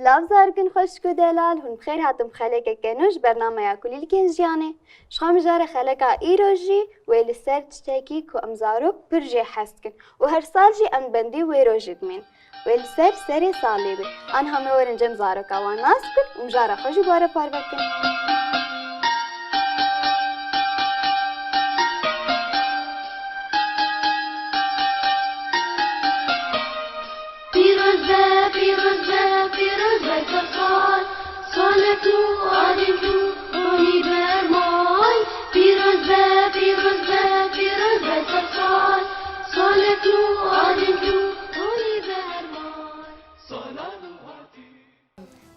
سلاف زاركن خوشكو دلال هون بخير هاتم خلقك كنوش برنامج ياكل لكن جياني شخام جار خلقا ايروجي ويلسر تشتكي كو امزاروك برجي حسكن وهر سالجي ام بندي ويروجد من ويلسر سري صالبي ان همه ورنجم زاروكا واناسكن ومجارا خوشي بارا پاروكن صالتو آدمتو رونی برمای پیروز به سال صالتو آدمتو رونی برمای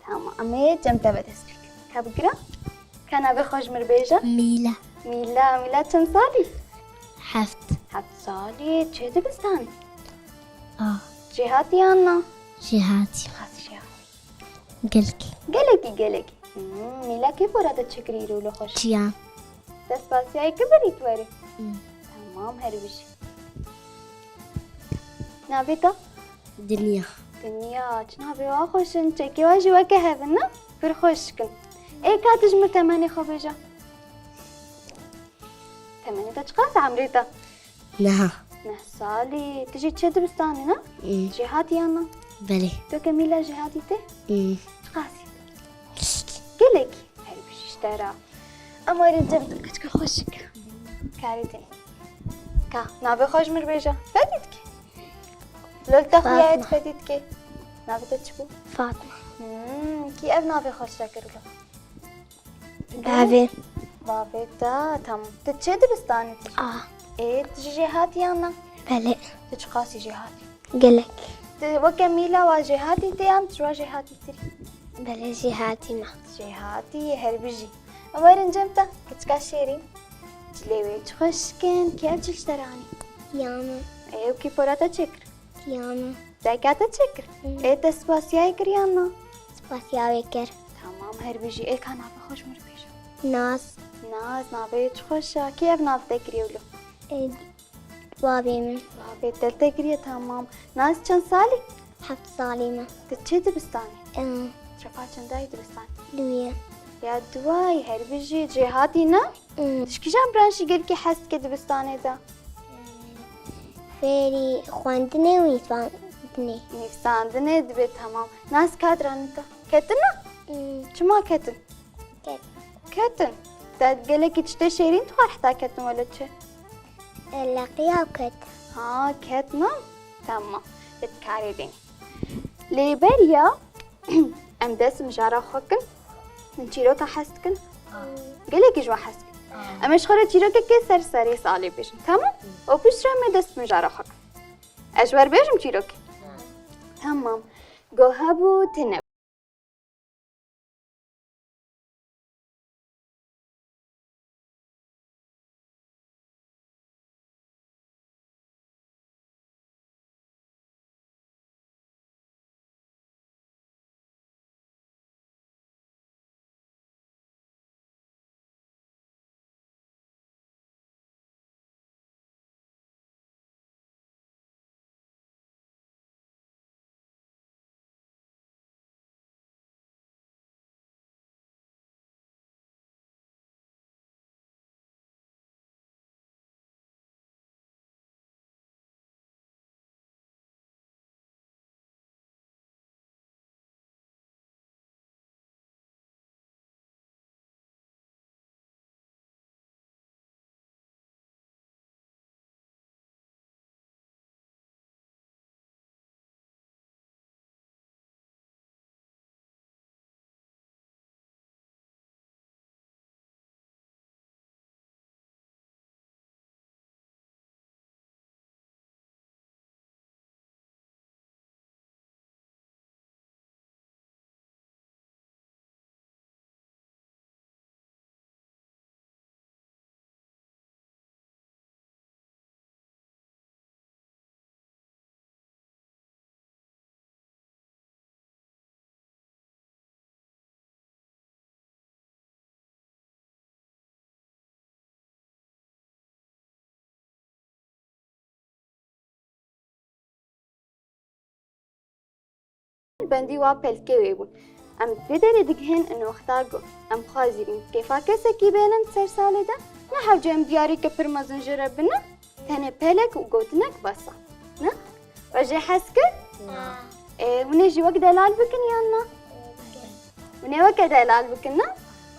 تمام امي جمتا بتسلك كابقرا كان ابي خوش مربيجه ميلة ميلا كم صالي حفت صالي تشي دبستاني جهاتي انا جهاتي خاص جهاتي قلقي ميلا كيف ورا تشكري رو خوش جيان بس هاي كبرت وري تمام هربشي نابتا دنيا نابي واخوشن تشكي واجي وكهبنا برخوشكن ايه كاتج متماني خبيجة تماني تشقاس عمريتا نها نحصالي تجي تشد بستاني نا جهاتي انا بلي تو كميلة جهاتي تي قاسي قلقي هربش اشترى اما رجب كتك خوشك كاريتي كا نابي خوش مربيجة فادتك لول تخويا فادتك نابي تتشبو فاطمة كي اب نابي خوش شكر له بابي بابيتا تم تتشد بستاني ايه تجي جهاتي انا بلي تشقاسي جهاتي قلق وكميلة وجهاتي تي ام تجوا جهاتي تري بلي جهاتي ما جهاتي هربجي أمورن جمتا كتكا شيرين تلوي تخشكن كيف تشتراني ياما ايه وكي بوراتا تشكر ياما دايكاتا تشكر ايه تسباسياي كريانا سباسيا ويكر تمام هربجي ايه كان عبا خوش مربيجا ناس نابي تخشا كيف ناب تكريولو بابي من بابي تلتكريا تمام ناس چند سالي حفت صالمة تتشي دبستاني شفا چند داي دبستاني دوية يا دواي هربجي جهاتي نا تشكي جام برانشي قل كي حس كده دبستاني دا فيري خواندني ويفاندني نفساندني دبي تمام ناس كادران انت كتنا شما كتن كتن داد قلك تشتي شيرين تخار حتى كتن ولا تشي لقيا وكت ها كتنا تمام تتكاري ديني ليبريا ام داس مجارة خوكن نشيروكا حسكن قلك جوا حسكن اما شخورة تشيروكا كي سرسري صالي بيجن تمام وبيش رمي داس مجارة خوكن اشوار بيجم تشيروكي تمام قوهبو تنب بندی وا پلکی ویبون ام بدر دگهن انو اختاگو ام خازیرین کیفا کسی کی بینن سر ساله ده نه حوجم دیاری که پر مزنجره بنا تنه پلک و گوتنک بسا نه وجه حس کرد ونجي وقت دلال بكن يانا وني وقت دلال بكن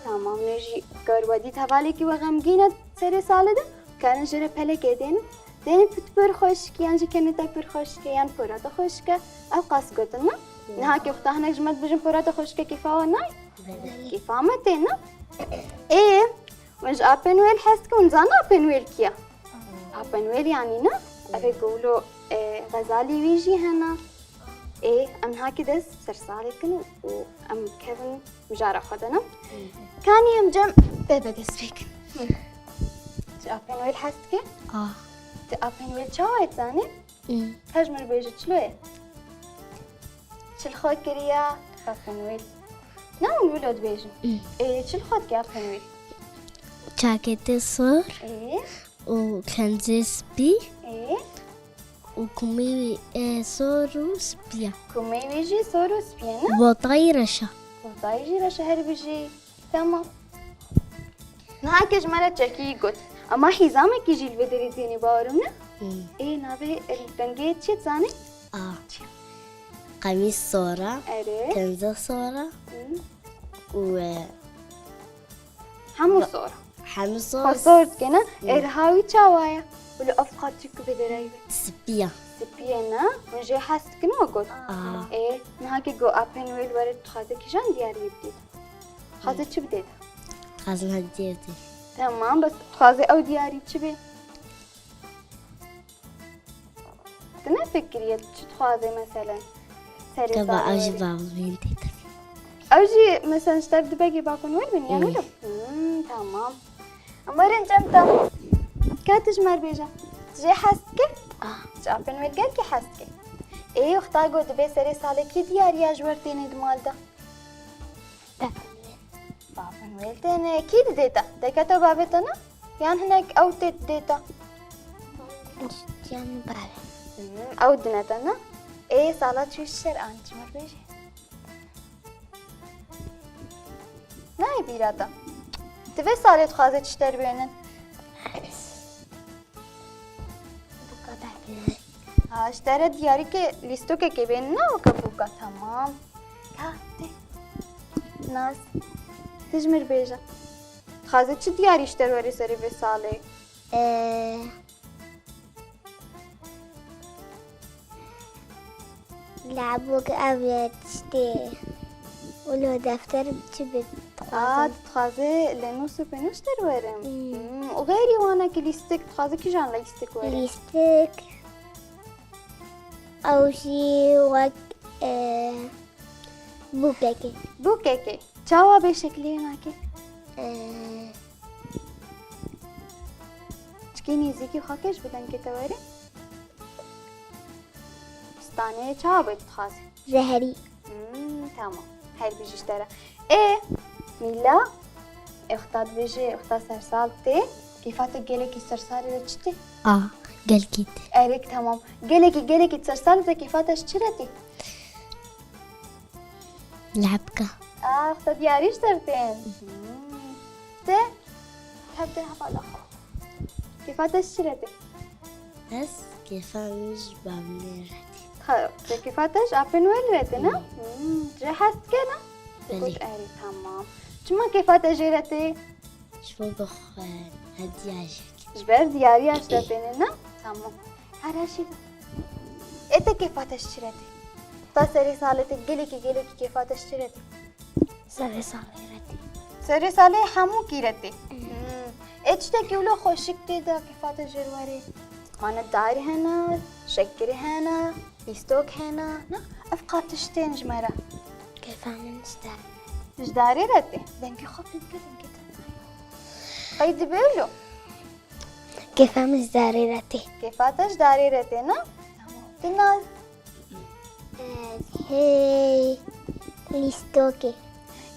تمام نجي قرودي تبالكي وغمجينة سري سالدة كان جرى بلك دين بتبر خوشك يانجي كانت بر خوشك يان برات خوشك او قاس قلتنا نهاكي اختاهنا جمعت بجن برات خوشك كيفا وناي كيفا متنا ايه مش ابنويل حسك ونزانا ابنويل كيا ابنويل يعني نا ابي قولوا غزالي ويجي هنا ايه ام هاكي دس سرسالكن وام كيفن مجارة خدنا كان يوم جم بابا دس فيكن تأبين حستكي؟ تأبين شويت ثاني؟ هجمر بيجت شلوية؟ شل خود كريا أبين نعم الولد بيجن ايه شل خود كي أبين جاكيت صور ايه وكنزيس بي ايه وكمي سوروس بيا كومي بيجي سوروس بينا وطيرشة وطايجي رشهر بيجي تمام نهاك جمالة تشكي قلت اما حزامك يجي البدري زيني باورمنا ايه نابي الرنجيت شي تزاني قميص صورة اري كنزة صورة حمو صورة وحمل صورة خصورت كنا ارهاوي تشاوايا ولو افقاتك بدرايبه سبيا سبينا ونجي حاسك نوقت ايه نهاكي جو ابن ويل ورد خاطر كيشان دياري بديت خاطر شو بديت خازن هديتي تمام بس خاطر او دياري تشبي تنا فكرية شو تخاذي مثلا سري تبع صار أوجي ويلي. بابا بنتي اوجي مثلا اشتري دباقي باكون وين بني انا تمام امرن جمتا كاتش مربيجا تجي حاسك جابن ويل قالكي حاسك ايه اختاقو دبي سري سالكي دياري اجورتيني دمالدا بابن ويل تاني اكيد ديتا ديكاتو بابتنا يان هناك او تيت ديتا جان بابا او دنتنا ايه صالات شو الشر انت مربيجي ناي بيراتا تبي صالة تخاذي تشتري بينن اشترى دياري كي ليستو كي بيننا وكبوكا تمام كاتي ناس تجمر بيجا خاذي تش دياري اشتري وري سري في صالة لعبوك أبيض تشتي ولو دفتر بتشبت تخاذي لنوسو بينو اشتري ورم وغيري وانا كي ليستك تخاذي كي جان ليستك ورم ليستك أو شي وك بوكاكي بوكيكي تشاوا بشكلي ماكي تشكيني زيكي خاكش بدن كتواري ستاني تشاوا بتخاذي زهري تمام هاي بيجي اشترى ايه ميلا اختاد بيجي اختاد سرسالتي كيفاتك جالك السرسالة تشتي قال كده اريك تمام جالك السرسالة كيفاتها اشترتي لعبكة اختاد ياري اشترتين تي حبتي حفالة كيفاتها اشترتي بس كيف مش بعمل كيفاتش ابن وين رتنا جهزت كنا بلي. تقول اري تمام شما كيفات اجرتي شو بخ هدي عجك جبر دياري اشترينا تمام هذا شيء انت كيفات اشتريتي تسري سالتك جلك كيفات اشتريتي سري صغيرتي سري سالي حمو كيرتي اتشتكي ولو خوشك تدا كيفات اجرواري مانا الداري هنا شكري هنا بيستوك هنا افقات تشتين جمرة كيف عم نشتغل جداري رتي دنكي خب دنكي قيد بيقولوا كيف عم نشتغل كيفاتش داري رتينا تناز هي ليستوكي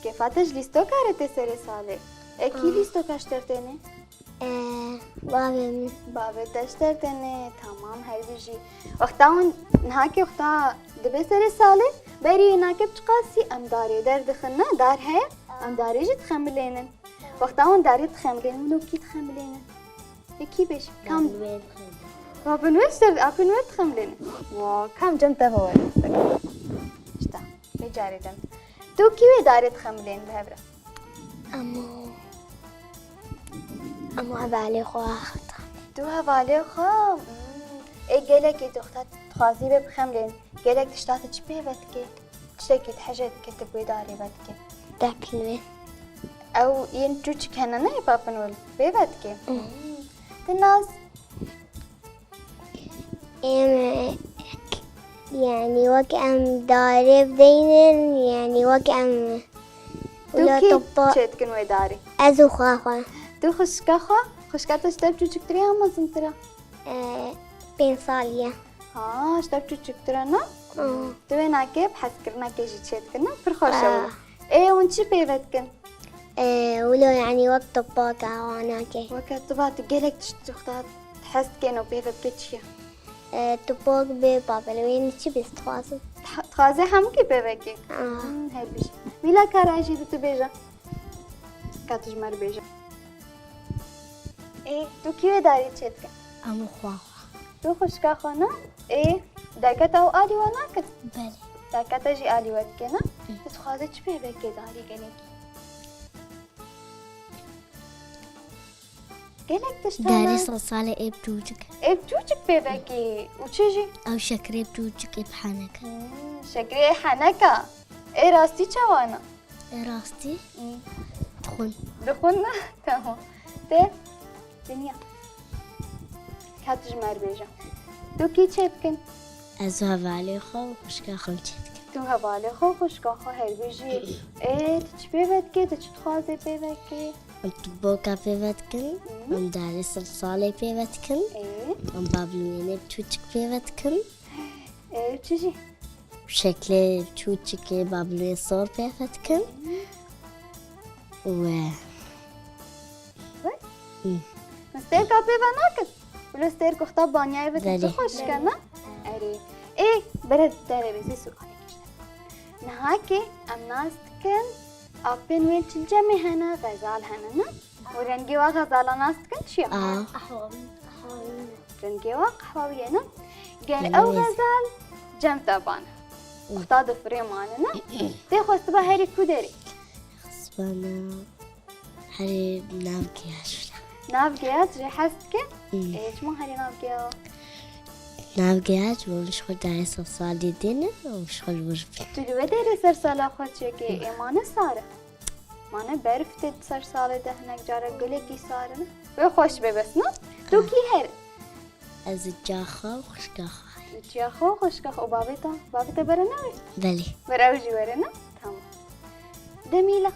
كيفاتش ليستوكا رتي سري صالي اكي ليستوكا اشترتيني بابا بابا تشترتيني تمام هاي بيجي وقتاون نهاكي وقتا دبي سري صالي بری ناکب چقاسی ام داری درد خنا دار هی ام داری جد خملینن وقتا اون داری تخملین منو کی تخملینن یکی بیش کم بابن وش درد اپن وش تخملینن وا کم جم تفاوت اشتا بجاری جم تو کی داری تخملین بهبره اما هبالي خواها خطا تو هوالی خام ای گلک دختر تخازی به بخملین گلک تشتات چپی بدکی تشتكي حاجات كتبوا داري بدكي دابلوين او ينتوش كان انا بابنول بيبدكي الناس يعني وكأم داري بدينن يعني وكأم ولا توكي طبا شيت كنوا داري أزو خاخا تو خشكاتا شتاب تشوك تري اما زنترا بين صالية ها شتاب تشوك ترانا تو ناكي بحس كرنا كيجي شيت كنا فرخوشة ايه وانشي بيبدكن ولو يعني وقت طباقة واناكي وكتبات جالك تشتغل تحس كأنه بيبدكتشيا طباق ببابلوين شي بيستخاصم تخازي حمكي بيبكي هاي بيش ميلا كاراجي دو تبيجا كاتج مر بيجا ايه تو كيف داري تشتك أم خواخ تو خشكا خانا ايه داكتا او آلي وناكت بله داكتا جي آلي ودكنا تخازي چ بيبكي داري جالك جالك تشتغل داري صلصالة إب توجك ايه بتوجك بيبكي وتشجي أو شكري بتوجك إب حنك شكري حنكا ايه راستي چوانا راستي تخون دخلنا تمام ته دنيا كاتج مر بيجا تو كي تشبكن أزو هفالي خو وخشكا خمتشتك تو هوالي خو خشكا خو هر بيجي ايه تشبيبت كي تشتخازي بيبكي أم تبوكا بيبتكن أم داري صلصالة بيبتكن ايه أم بابلويني بتوجك بيبتكن ايه تشجي شكلي بتوجك بابلوين صور بيبتكن و مستير كابي بناكت ولو ستير كخطاب بانياي بلي. بتخش كنا اري ايه برد ترى بس سؤال نهاكي ام ناس تكن أبين وين تلجمي هنا غزال هنا ورنجي وغزال ناس تكن شيء رنجي وقحوي هنا قال أو غزال جم تبان اختاد فريم عننا تاخذ تبع هاري كودري خصبانا هاري نامكي عشولا نافجيات جي حسكي ايش ما هاري نافجيات نامكي ومش خد داري صلصالي دينا ومش خد وربي تلو داري سرسالة خدشكي إيمانة صارة مانا برفتد سرسالة ده هناك جارة قلقي صارنا وخوش ببسنا تو كي هر از جاخا وخشكاخا يا خو خوشكخ وبابتا برناوي بلي براوجي ورنا تمام دميلة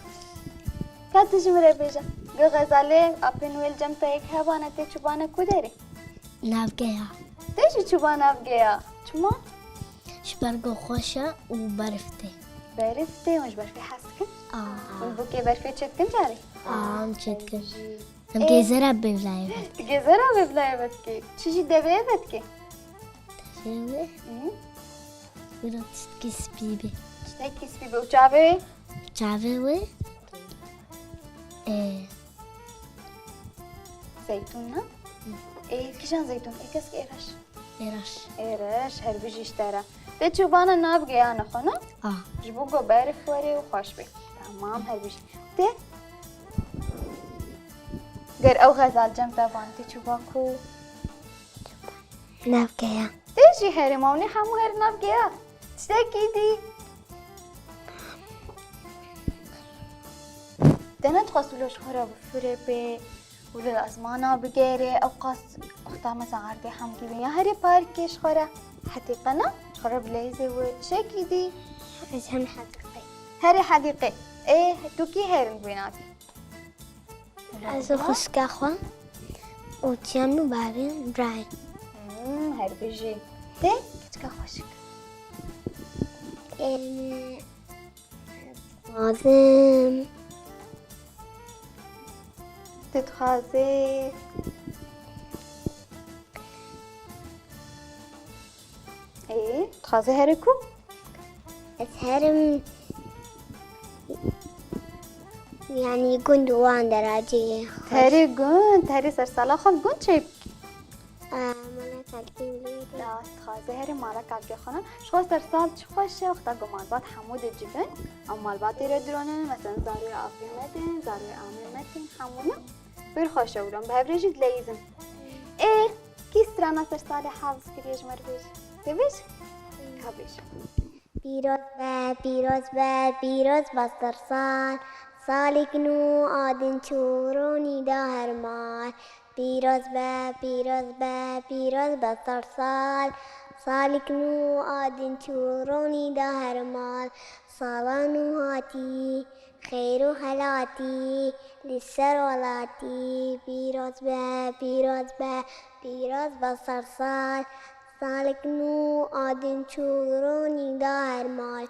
كاتج مرة بيجا غزالة أبين ويل جمتا يك هبانا تشوبانا كودري نامكي تيجي تشوبانا بجيا شما شبرقو خوشة وبرفتي برفتي مش برفي حسكن آه بوكي برفي تشتكن جاري مشتكن نمكي زرب بلايبت جزرة ببلايبتكي تشجي دبيبتكي فيوي ورا تشتكي سبيبي تشتكي سبيبي وشافي تعرفي ايه زيتونة ايه كيشان زيتون ايه كسك ايرش إيرش ايرش هربيجي اشترى تشوبانا نابجي انا خنا جبوكو بعرف وري وخوش بي تمام هربيجي تي غير او غزال جمتا بانتي تشوباكو نافكيا تيجي هري موني حمو هر نابجي تشتكي دي دنا تخصلوش خرا بفري بي ولا الأزمانة بجيري أو قاس أختها مساعرتي حمكي بيا هري باركيش خرا حتى قنا خرا بليزي وشكي دي عشان حقيقي هري حقيقي إيه توكي هيرن بيناتي أزو خشكاخوا وتيانو بابين دراي هري بيجي تي كتكا خوشك لازم تتخازي إيه تخازي هريكو أسهرم يعني يكون دوان دراجي تهري قون تهري سرسالة خل قون شيء مانا تلقين لي لا تخازي هري مالك عقي خنا شخو سرسال شخوش وقتا قمالبات حمود الجبن أو مالبات يردرونن مثلا زاري عافي متن زاري عامل متن حمونا بير خوش أولم بهبريجي تليزم إيه كيس رانا سرسالة حافظ كريج مربيج تبيش كابيش پیروز با سرسال سالک نو آدن چورونی دا هر مال پیروز با سرسال سالک نو آدن چورونی دا هر مال سالانو هاتی خیر و حلاتی لسر ولاتی پیروز با سرسال سالک نو آدم چورونی دا هر مال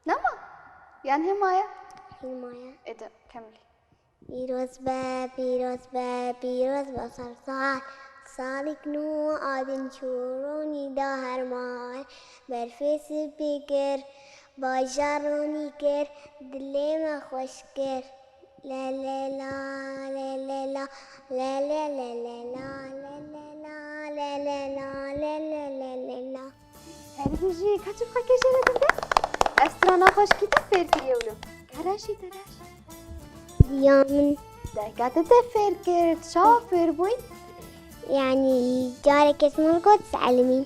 نما يعني هي مايا حماية إيه ده كملي پیروز با سرسال سالک نو آدم چورونی دا هر مال برفیس بگر با جارونی کر دلی ما خوش کر لا لا لا لا لا لا لا لا لا لا لا لا لا لا هذه بيجي كاتب خاكي جرى ده أسترانا خوش كتاب فيركي يولو كراشي تراش ديامن ده كاتب تفكر تشافر بوين يعني جارك اسمه القدس علمين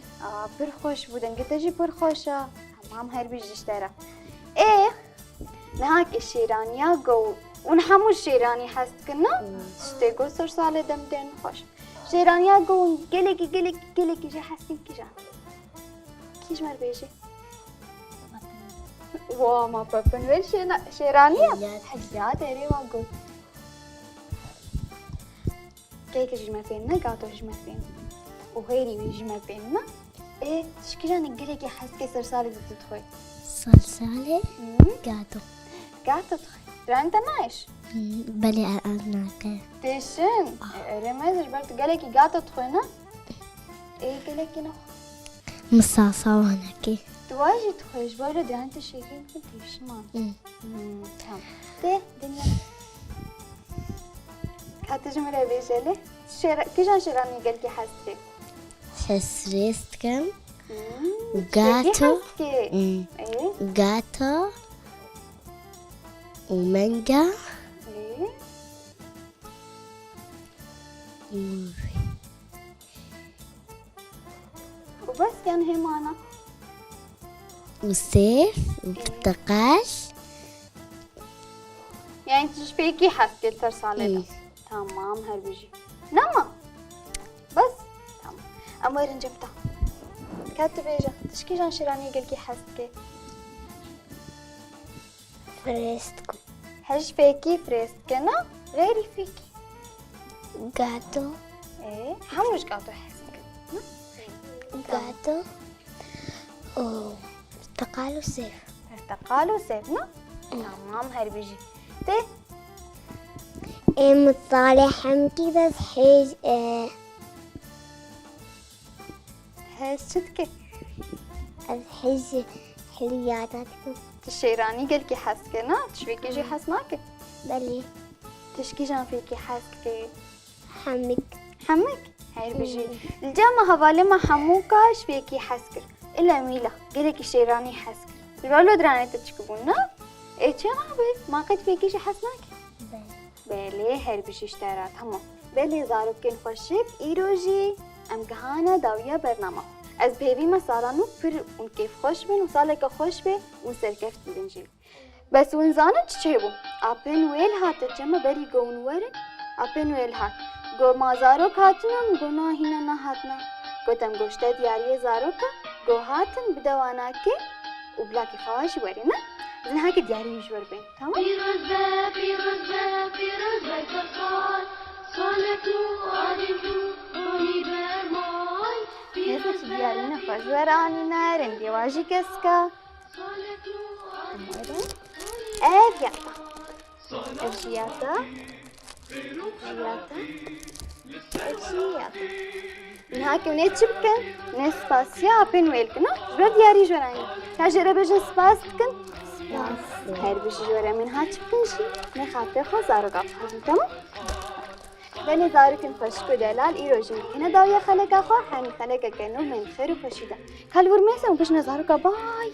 برخوش بودن قتجي برخوشة تمام هاي بيجي اشترى إيه نهاك الشيرانيا جو ونحمو الشيراني حست كنا تشتغل صار صالة دمدن خوش شيرانيا جو قلك جي حسين كيجان كيش مر بيجي واو ما بابن وين شيرانيا حيات اري ما قول كيك جمع بيننا قاطو جمع بيننا وغيري ويجمع بيننا ايه تشكيجان قلك يحس كسر صالة تدخل صلصالة قاعدة تدخل انت نايش بلي الآن ناقة تيشن رمز برضو قالك قاعدة تدخلنا ايه قالك نخ مصاصة وهناكي تواجي تخرج برضو دي انت شيرين تيش ما تمام ده دنيا كاتجمرة بيجالي كيجان شيراني قالك حسي حسريست كم وجاتو ايه وجاتو ومانجا ايه وبس كان هي معنا وسيف وبرتقال يعني تشبيكي حسكي ترسالة تمام هربيجي نما بس تمام أمير جبتها كاتب إيجا تشكي جان شيراني قلكي حسكي فريستكم هج فيكي فريست كنا غيري فيكي جاتو ايه حموش قاطو حسك جاتو برتقال وسيف برتقال وسيفنا تمام هربيجي تي متصالح كذا حيج هج شتكي حيج حلياتكم تشيراني قلكي حسكنا تشفيكي جي حسناكي بلي تشكي جان فيكي حسكي حمك هاي بيجي الجامعة هبالي ما حموكاش فيكي حسكر إلا ميلا قلكي شيراني حسكر الرولو دراني تشكبونا إيه بي ما قد فيكي شي حسناكي بلي هاي بيجي اشترات هما بلي زاروكين خوشك إيروجي أم كهانا داوية برنامج از بيبي ما صارانو فر ونكيف خوش بن وصالك خوش بي وسركفت بنجي بس ونزانت تشيبو أبن ويل هات جمع بري قون ورن أبن ويل هات گو ما زاروک هاتنم گو نا هینا نا هاتنا گوتم گوشته دیاری زاروکا گو هاتن بدوانا که و بلا کفاش ورینا زن هاك دیاری جور بین تمام پیروز به سرسال سالتو آدمتو رونی برمای هذا دیاری نفاش ورانینا رندی واجی کسکا افياتا اشياء نهاك ونيت شبكن نسباس يا بين ويلكنا جبر دياري جوراني تاجر بجن سباس كن سباس خير بيجي جورا من هات شبكن شي نخاطر خزارو قفهم تمام لأن زاركن فشكو دلال إيروجين هنا داوية خلق أخو حاني خلق كأنه من خير وفشيدة كالور ميسا وبجنا زارو باي